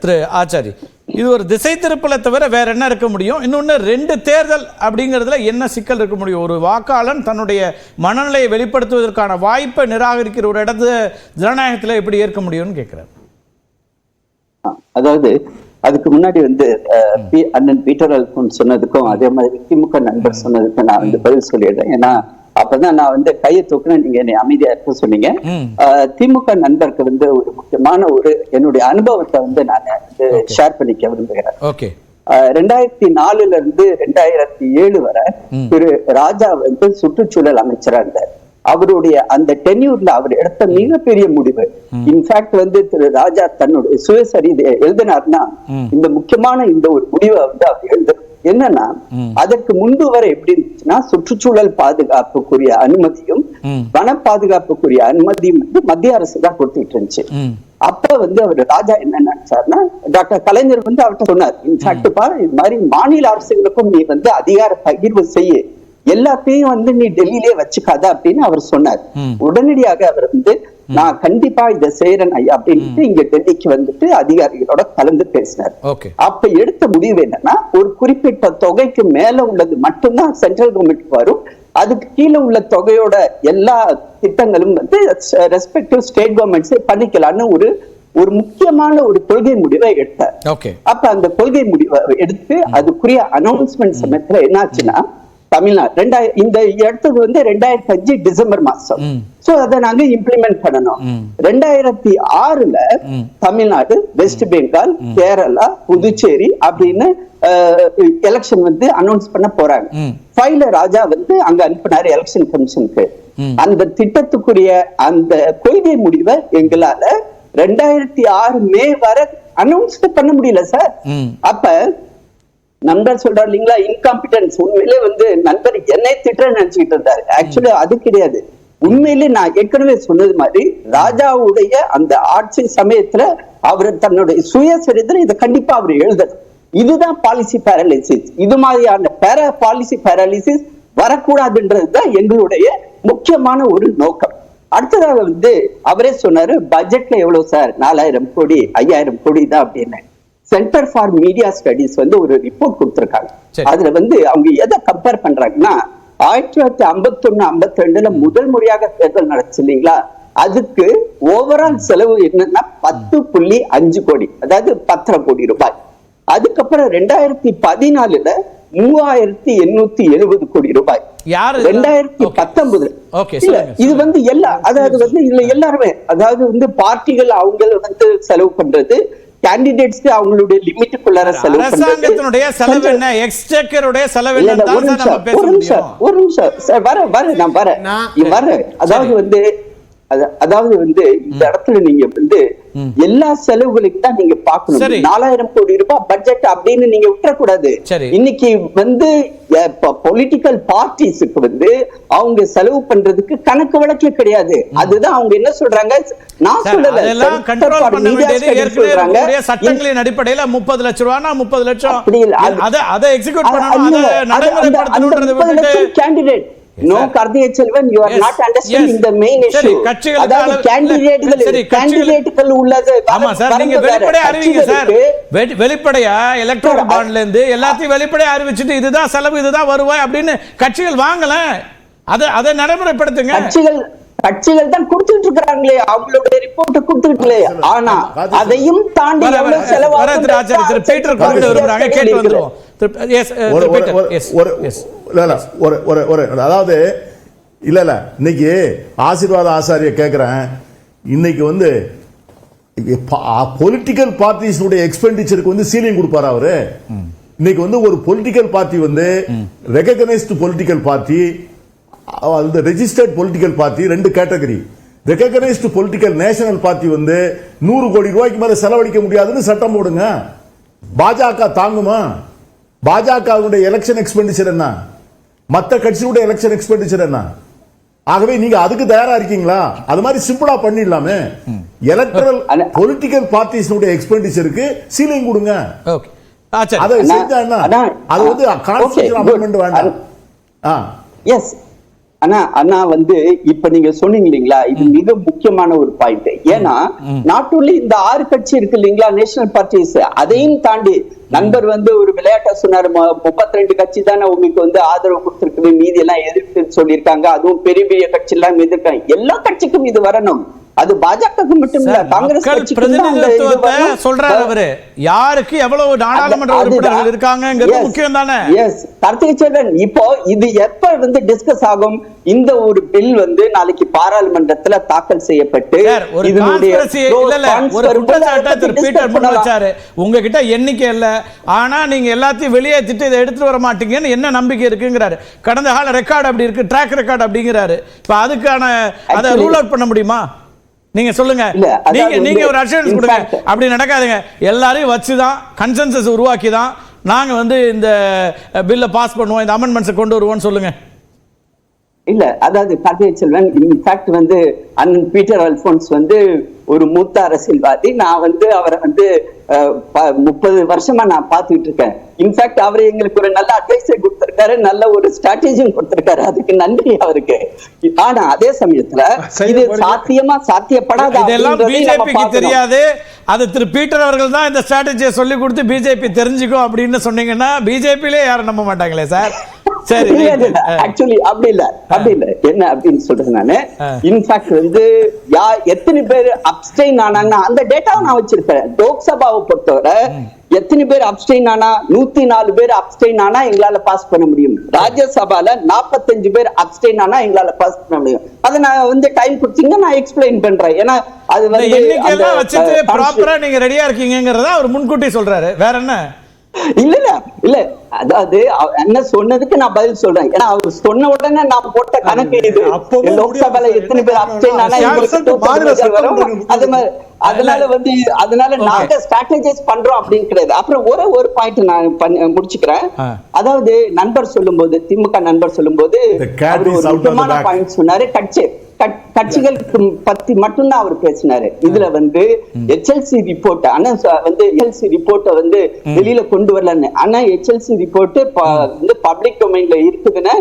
திரு ஆச்சாரி, இது ஒரு திசை திருப்பலை தவிர வேற என்ன இருக்க முடியும்? இன்னொன்று, 2 தேர்தல் அப்படிங்கிறதுல என்ன சிக்கல் இருக்க முடியும்? ஒரு வாக்காளன் தன்னுடைய மனநிலையை வெளிப்படுத்துவதற்கான வாய்ப்பை நிராகரிக்கிற ஒரு இடத்து ஜனநாயகத்தில் எப்படி ஏற்க முடியும்னு கேட்கிறார். அதாவது அதுக்கு முன்னாடி அண்ணன் பீட்டர் அல்போன்ஸ் சொன்னதுக்கும் அதே மாதிரி திமுக நண்பர் சொன்னதுக்கும் நான் பதில் சொல்லிடுறேன். ஏன்னா அப்பதான் நான் கையை தூக்குன நீங்க என்னை அமைதியா இருக்க சொன்னீங்க. திமுக நண்பருக்கு ஒரு முக்கியமான என்னுடைய அனுபவத்தை நான் ஷேர் பண்ணிக்க விரும்புகிறேன். 2004 இருந்து 2007 வரை திரு ராஜா சுற்றுச்சூழல் அமைச்சரா இருந்தார். அவருடைய அந்த டென்யூர்ல அவர் எடுத்த மிகப்பெரிய முடிவு, இன்ஃபேக்ட் திரு ராஜா தன்னுடைய சுயசரிதை எழுதினார்னா இந்த முக்கியமான இந்த ஒரு முடிவை அவர் எழுத என்னன்னா, அதற்கு முன்பு வரை எப்படி இருந்துச்சுன்னா சுற்றுச்சூழல் பாதுகாப்புக்குரிய அனுமதியும் வன பாதுகாப்புக்குரிய அனுமதியும் மத்திய அரசு தான் கொடுத்துட்டு இருந்துச்சு. அப்ப அவர் ராஜா என்ன நினைச்சாருன்னா, டாக்டர் கலைஞர் அவர்கிட்ட சொன்னார், இன்ஃபேக்ட் இது மாதிரி மாநில அரசுகளுக்கும் நீ அதிகார பகிர்வு செய்ய, எல்லாத்தையும் நீ டெல்லியிலே வச்சுக்காத அப்படின்னு அவர் சொன்னார். உடனடியாக அவர் நான் கண்டிப்பா இதை செய்யறேன் ஐயா அப்படின்ட்டு இங்க டெல்லிக்கு அதிகாரிகளோட கலந்து பேசினார். அப்ப எடுத்த முடிவு என்னன்னா, ஒரு குறிப்பிட்ட தொகைக்கு மேல உள்ளது மட்டும்தான் சென்ட்ரல் கவர்மெண்ட் வரும், அதுக்கு கீழே உள்ள தொகையோட எல்லா திட்டங்களும் ரெஸ்பெக்டிவ் ஸ்டேட் கவர்மெண்ட்ஸே பண்ணிக்கலாம்னு ஒரு முக்கியமான ஒரு கொள்கை முடிவை எடுத்தார். அப்ப அந்த கொள்கை முடிவை எடுத்து அதுக்குரிய அனௌன்ஸ்மெண்ட் சமயத்துல என்னாச்சுன்னா, தமிழ்நாடு இந்த இடத்துக்கு 2005 டிசம்பர் மாசம் அதை நாங்க இம்ப்ளிமெண்ட் பண்ணணும். 2006 தமிழ்நாடு, வெஸ்ட் பெங்கால், கேரளா, புதுச்சேரி அப்படின்னு எலெக்ஷன் அனௌன்ஸ் பண்ண போறாங்க. ஃபைல ராஜா அங்க அனுப்பினாரு எலெக்ஷன் கமிஷனுக்கு. அந்த திட்டத்துக்குரிய அந்த கொள்கை முடிவை எங்களால 2006 மே வரை அனௌன்ஸ் பண்ண முடியல சார். அப்ப நண்பர் சொல்றாரு இல்லீங்களா, இன்காம்பிடன்ஸ். உண்மையிலே நண்பர் என்னை திட்ட நினைச்சுக்கிட்டு இருந்தாரு. ஆக்சுவலி அது கிடையாது. உண்மையிலே நான் ஏற்கனவே சொன்னது மாதிரி ராஜாவுடைய அந்த ஆட்சி சமயத்துல அவர் தன்னுடைய சுயசரிதை இதை கண்டிப்பா அவர் எழுதணும். இதுதான் பாலிசி பேரலிசிஸ். இது மாதிரியான பாலிசி பேரலிசிஸ் வரக்கூடாதுன்றதுதான் எங்களுடைய முக்கியமான ஒரு நோக்கம். அடுத்ததாக அவரே சொன்னாரு, பட்ஜெட்ல எவ்வளவு சார், 4000 கோடி 5000 கோடி தான் அப்படின்னு. சென்டர் ஃபார் மீடியா ஸ்டடிஸ் ஒரு ரிப்போர்ட் கொடுத்திருக்காங்க. அதுல அவங்க எதை கம்பேர் பண்றாங்கன்னா, 1951-52 முதல் முறையாக தேர்தல் நடந்துச்சு இல்லைங்களா, அதுக்கு ஓவரால் செலவு என்னன்னா 10.5 கோடி, அதாவது 10 கோடி ரூபாய். அதுக்கப்புறம் 2014 3870 கோடி ரூபாய். 2019 இது எல்லா அதாவது இதுல எல்லாருமே அதாவது பார்ட்டிகள் அவங்க செலவு பண்றது, கேண்டிடேட்ஸ்க்கு அவங்களுடைய லிமிட்டுக்குள்ளார செலவு பண்றது. அரசாங்கத்தினுடைய செலவு என்ன, எக்ஸ்சேக்கருடைய செலவு என்ன, ஒரு நிமிஷம் நான் வரேன். அதாவது இந்த இடத்துல நீங்க எல்லா செலவுகளுக்கு தான் நீங்க பாக்கணும். 4000 கோடி ரூபாய் பட்ஜெட் அப்படின்னு நீங்க விட்டுறக்கூடாது. இன்னைக்கு பொலிட்டிக்கல் பார்ட்டிஸுக்கு அவங்க செலவு பண்றதுக்கு கணக்கு வழக்கே கிடையாது. அதுதான் அவங்க என்ன சொல்றாங்க, நான் சொல்லல, சட்டங்களின் அடிப்படையில் 30 லட்சம் ரூபாய் 30 லட்சம் அதை எக்ஸிக்யூட் பண்ணணும். Candidate No, Karthikeya Selvan, you are not understanding the main issue. அதாவது கேண்டிடேட்டுகள் உள்ளது. ஆமா சார், நீங்க வெளிப்படையா அறிவிங்க சார். வெளிப்படையா எலக்ட்ரல் பாண்ட்ல இருந்து எல்லாத்தையும் வெளிப்படையா அறிவிச்சிட்டு இதுதான் செலவு இதுதான் வருவாய் அப்படின்னு கட்சிகள் வாங்கல. அதை நடைமுறைப்படுத்துங்க. கட்சிகள் தான் கொடுத்துட்டு இருக்காங்களே, அவங்களுடைய ரிப்போர்ட் கொடுத்துட்டே. ஆனா அதையும் தாண்டி எவ்வளவு செலவாகும் அதாவது இல்ல இன்னைக்கு ஆசீர்வாத ஆசாரிய கேட்கிறேன். இன்னைக்கு பொலிட்டிக்கல் பார்ட்டிஸ் எக்ஸ்பெண்டிச்சருக்கு சீலிங் கொடுப்பாரு அவரு. இன்னைக்கு ஒரு political party recognised political party, registered political party, 2 category. Recognised political national party 100 கோடி ரூபாய்க்கு மேல செலவழிக்க முடியாதுன்னு சட்டம் போடுங்க. பாஜக தாங்குமா? பாஜக எலெக்ஷன் எக்ஸ்பெண்டிச்சர் என்ன, மற்ற கட்சியோட எலெக்ஷன் எக்ஸ்பெண்டிச்சர் என்ன? ஆகவே நீங்க அதுக்கு தயாரா இருக்கீங்களா? அது மாதிரி சிம்பிளா பண்ணிடலாமே. எலக்ட்ரல் பொலிட்டிக்கல் பார்ட்டிஸ் எக்ஸ்பெண்டிச்சருக்கு சீலிங் கொடுங்க. அதை செஞ்சா என்ன, அது கான்ஸ்டிடியூஷன் அமெண்ட்மென்ட் வேண்டாம். எஸ் ஆனா வந்து இப்ப நீங்க சொன்னீங்க இல்லீங்களா, இது மிக முக்கியமான ஒரு பாயிண்ட். ஏன்னா நாட் ஓன்லி இந்த 6 கட்சி இருக்கு இல்லீங்களா, நேஷனல் பார்ட்டிஸ், அதையும் தாண்டி நண்பர் வந்து ஒரு விளையாட்டா சொன்னாரு, 32 கட்சி தானே உங்களுக்கு வந்து ஆதரவு கொடுத்திருக்கு, மீதி எல்லாம் எதிர்த்து சொல்லியிருக்காங்க, அதுவும் பெரிய பெரிய கட்சி எல்லாம் எதிர்க்காங்க. எல்லா கட்சிக்கும் இது வரணும். அது பாஜகவுக்கு மட்டும் இல்ல, காங்கிரஸ் பிரதிநிதித்துவத்தை சொல்றாரு அவரு. யாருக்கு எவ்வளவு நாடாளுமன்ற உறுப்பினர்கள் இருக்காங்கங்கிறது முக்கியம் தானே. எஸ் கார்த்திகை செல்வன், இப்போ இது எப்ப வந்து டிஸ்கஸ் ஆகும்? இந்த ஒரு பில் வந்து நாளைக்கு பாராளுமன்றத்துல தாக்கல் செய்யப்பட்டு உங்ககிட்ட எண்ணிக்கை இல்ல, ஆனா நீங்க எல்லாத்தையும் வெளியேற்றிட்டு இதை எடுத்துட்டு வர மாட்டீங்கன்னு என்ன நம்பிக்கை இருக்குங்கிறாரு. கடந்த கால ரெக்கார்டு அப்படி இருக்கு, ட்ராக் ரெக்கார்டு அப்படிங்கிறாரு. இப்ப அதுக்கான அதை ரூல் அவுட் பண்ண முடியுமா? நீங்க சொல்லுங்க, நீங்க ஒரு அஷூரன்ஸ் கொடுங்க. அப்படி நடக்காதுங்க. எல்லாரையும் வச்சுதான் கன்சென்சஸ் உருவாக்கி தான் நாங்க வந்து இந்த பில்லை பாஸ் பண்ணுவோம், இந்த அமெண்ட்மெண்ட்ஸை கொண்டு வருவோம்னு சொல்லுங்க. இல்ல, அதாவது கார்த்திகை செல்வன், இன்ஃபேக்ட் வந்து அண்ணன் பீட்டர் அல்போன்ஸ் வந்து ஒரு மூத்த அரசியல்வாதி. நான் வந்து அவரை வந்து 30 வருஷமா நான் பார்த்துட்டு இருக்கேன். இன்ஃபேக்ட் அவர் எங்களுக்கு ஒரு நல்ல அட்வைஸை கொடுத்திருக்காரு, நல்ல ஒரு ஸ்ட்ராட்டஜியும் கொடுத்திருக்காரு, அதுக்கு நன்றி அவருக்கு. ஆனா அதே சமயத்துல இது சாத்தியப்படாத, இதெல்லாம் பிஜேபிக்கு தெரியாது. அது திரு பீட்டர் அவர்கள் தான் இந்த ஸ்ட்ராட்டஜியை சொல்லி கொடுத்து பிஜேபி தெரிஞ்சுக்கும் அப்படின்னு சொன்னீங்கன்னா பிஜேபியிலே யாரும் நம்ப மாட்டாங்களே சார். சரி, ஆக்சுவலி அப்படி இல்ல என்ன அப்படின்னு சொல்றது, நானு இன்ஃபேக்ட் வந்து எத்தனை பேர் அப்ஸ்டெயின் ஆனாங்கன்னா அந்த டேட்டாவை நான் வச்சிருக்கேன். லோக்சபாவை பொறுத்தவரை எத்தனை பேர் அப்ஸ்டெயின் ஆனா, 104 பேர் அப்ஸ்டெயின் ஆனா எங்களால பாஸ் பண்ண முடியும். ராஜ்யசபால 45 பேர் அப்ஸ்டெயின் ஆனா எங்களால பாஸ் பண்ண முடியும். அதை நான் வந்து டைம் கொடுத்தீங்கன்னா நான் எக்ஸ்பிளைன் பண்றேன். ஏன்னா அது வந்து எண்ணிக்கையெல்லாம் வச்சுட்டு ப்ராப்பரா நீங்க ரெடியா இருக்கீங்கங்கறத அவர் முன்கூட்டி சொல்றாரு. வேற என்ன? இல்ல அதாவது என்ன சொன்னதுக்கு நான் பதில் சொல்றேன். ஏன்னா அவர் சொன்ன உடனே நான் போட்ட கணக்கு இது. லோக்சபால எத்தனை பேர் அப்ஸ்டெயின் ஆனா அதனால நாங்க ஸ்ட்ராட்டஜைஸ் பண்றோம் அப்படின்னு கிடையாது. அப்புறம் ஒரு பாயிண்ட் நான் முடிச்சுக்கிறேன். அதாவது நண்பர் சொல்லும்போது, திமுக நண்பர் சொல்லும்போது ஒரு முக்கியமான பாயிண்ட் சொன்னாரு, கட்சிகள் பத்தி மட்டும்தான் அவர் பேசினாரு. இதுல வந்து HLC ரிப்போர்ட் வந்து வெளியில கொண்டு வரலன்னு. ஆனா HLC ரிப்போர்ட் வந்து பப்ளிக் டொமைன்ல இருக்குதுன்னு,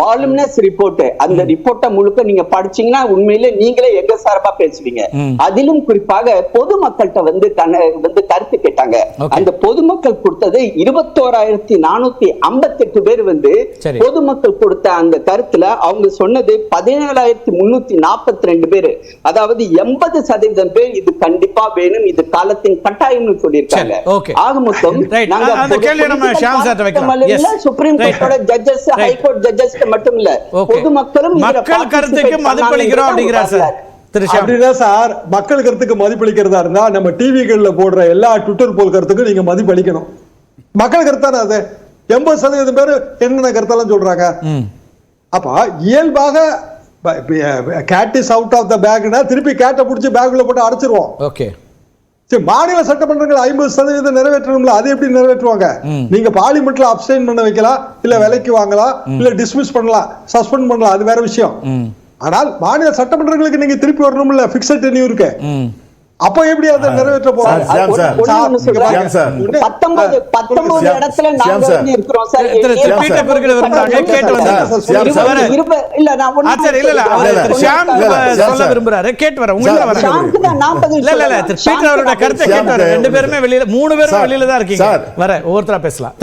வால்யூமினஸ் ரிப்போர்ட். அந்த ரிப்போர்ட்டை முழுக்க நீங்க படிச்சீங்கன்னா உண்மையிலே நீங்களே எங்க சார்பா பேசுவீங்க. அதிலும் குறிப்பாக பொதுமக்கள்கிட்ட வந்து கருத்து கேட்டாங்க. அந்த பொதுமக்கள் கொடுத்தது 21,458 பேர் வந்து பொதுமக்கள் கொடுத்த அந்த கருத்துல அவங்க சொன்னது 17,342 பேர். அதாவது 80% பேர் இது கண்டிப்பா வேணும், இது காலத்தின் கட்டாயம்னு சொல்லியிருக்காங்க. ஆக மொத்தம் சுப்ரீம் கோர்ட்டோட ஜட்ஜஸ், ஹைகோர்ட் ஜட்ஜஸ் மட்டும் இல்ல, பொதுமக்களும் மக்கள் கருத்துக்கு மதிப்பளிக்கிறோம் அப்படிங்கிறார் சார். அப்படின்னா சார், மக்கள் கருத்துக்கு மதிப்பளிக்கிறதா இருந்தா நம்ம டிவிகள்ல போடுற எல்லா ட்விட்டர் போல் கருத்துக்கும் நீங்க மதிப்பளிக்கணும். மக்கள் கருத்தான அது 80% பேர் என்னென்ன கருத்தெல்லாம் சொல்றாங்க. அப்ப இயல்பாக cat is out of the பேக்னா திருப்பி கேட்டை பிடிச்சி பேக்குள்ள போட்டு அடைச்சிருவோம். ஓகே, சரி, மாநில சட்டமன்றங்கள் 50% நிறைவேற்றணும்ல, அது எப்படி நிறைவேற்றுவாங்க? நீங்க பார்லிமெண்ட்ல அப்ஸ்டெயின் பண்ண வைக்கலாம், இல்ல விலைக்கு வாங்கலாம், இல்ல டிஸ்மிஸ் பண்ணலாம், சஸ்பெண்ட் பண்ணலாம், அது வேற விஷயம். ஆனால் மாநில சட்டமன்றங்களுக்கு நீங்க திருப்பி வரணும்ல, பிக்ஸட் டென்யூருக்கு. அப்ப எப்படி அதை நிறைவேற்ற போறாங்க? 19 இடத்துல நாங்க வந்து இருக்கிறோம் சார். ரெண்டு பேருமே வெளியில, 3 பேரும் வெளியில தான் இருக்கீங்க. வர ஒவ்வொருத்தரா பேசலாம்.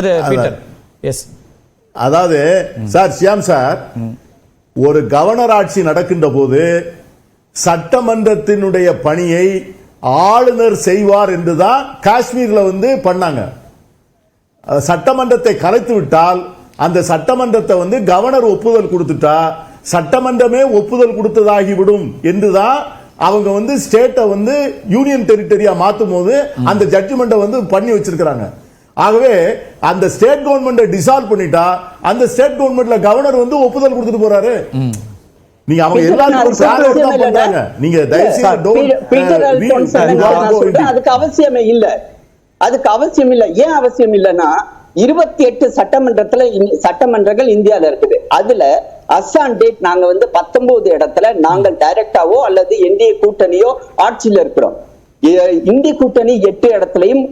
அதாவது சார், சியாம் சார், ஒரு கவர்னர் ஆட்சி நடக்கின்ற போது சட்டமன்றத்தினுடைய பணியை ஆளுநர் செய்வார் என்றுதான் காஷ்மீர்ல வந்து பண்ணாங்க. சட்டமன்றத்தை கலைத்து விட்டால் அந்த சட்டமன்றத்தை வந்து கவர்னர் ஒப்புதல் கொடுத்துட்டா சட்டமன்றமே ஒப்புதல் கொடுத்ததாகிவிடும் என்றுதான் அவங்க வந்து ஸ்டேட்டை வந்து யூனியன் டெரிட்டரியா மாத்தும் போது அந்த ஜட்ஜ்மெண்ட்டை வந்து பண்ணி வச்சிருக்காங்க. ஆகவே அந்த ஸ்டேட் கவர்மெண்ட்டை டிசால்வ் பண்ணிட்டா அந்த ஸ்டேட் கவர்மெண்ட்ல கவர்னர் வந்து ஒப்புதல் கொடுத்துட்டு போறாரு. நீங்க அவங்க எல்லாரும் பண்றாங்க. நீங்க அதுக்கு அவசியமே இல்ல, அதுக்கு அவசியம் இல்ல. ஏன் அவசியம் இல்லைன்னா 28 சட்டமன்றங்கள் இந்தியால இருக்குது. அதுல அஸ்ஸாம் டேட் நாங்க வந்து 19 இடத்துல நாங்கள் டைரக்டாவோ அல்லது என்டிஏ கூட்டணியோ ஆட்சியில இருக்கிறோம். இந்திய கூட்டணி 8 இடத்துலயும்,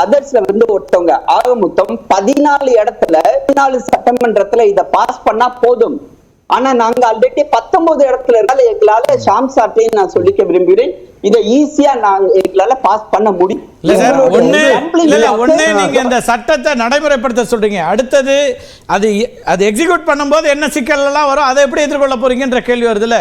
அதர்ஸ்ல வந்து ஒருத்தவங்க. ஆக மொத்தம் 14 இடத்துல 14 சட்டமன்றத்துல இத பாஸ் பண்ணா போதும். ஆனா நாங்க ஆல்ரெடி 19 இடத்துல இருந்தாலும் எங்களால ஷாம் சார்ட்டையும் நான் சொல்லிக்க விரும்புகிறேன், இதை ஈஸியா நாங்க எங்களால பாஸ் பண்ண முடியும். இல்ல சார், ஒண்ணு நீங்க இந்த சட்டத்தை நடைமுறைப்படுத்த சொல்றீங்க, அடுத்தது அது எக்ஸிக்யூட் பண்ணும்போது என்ன சிக்கல் எல்லாம் வரும், அதை எப்படி எதிர்கொள்ள போறீங்கன்ற கேள்வி வருதுல்ல.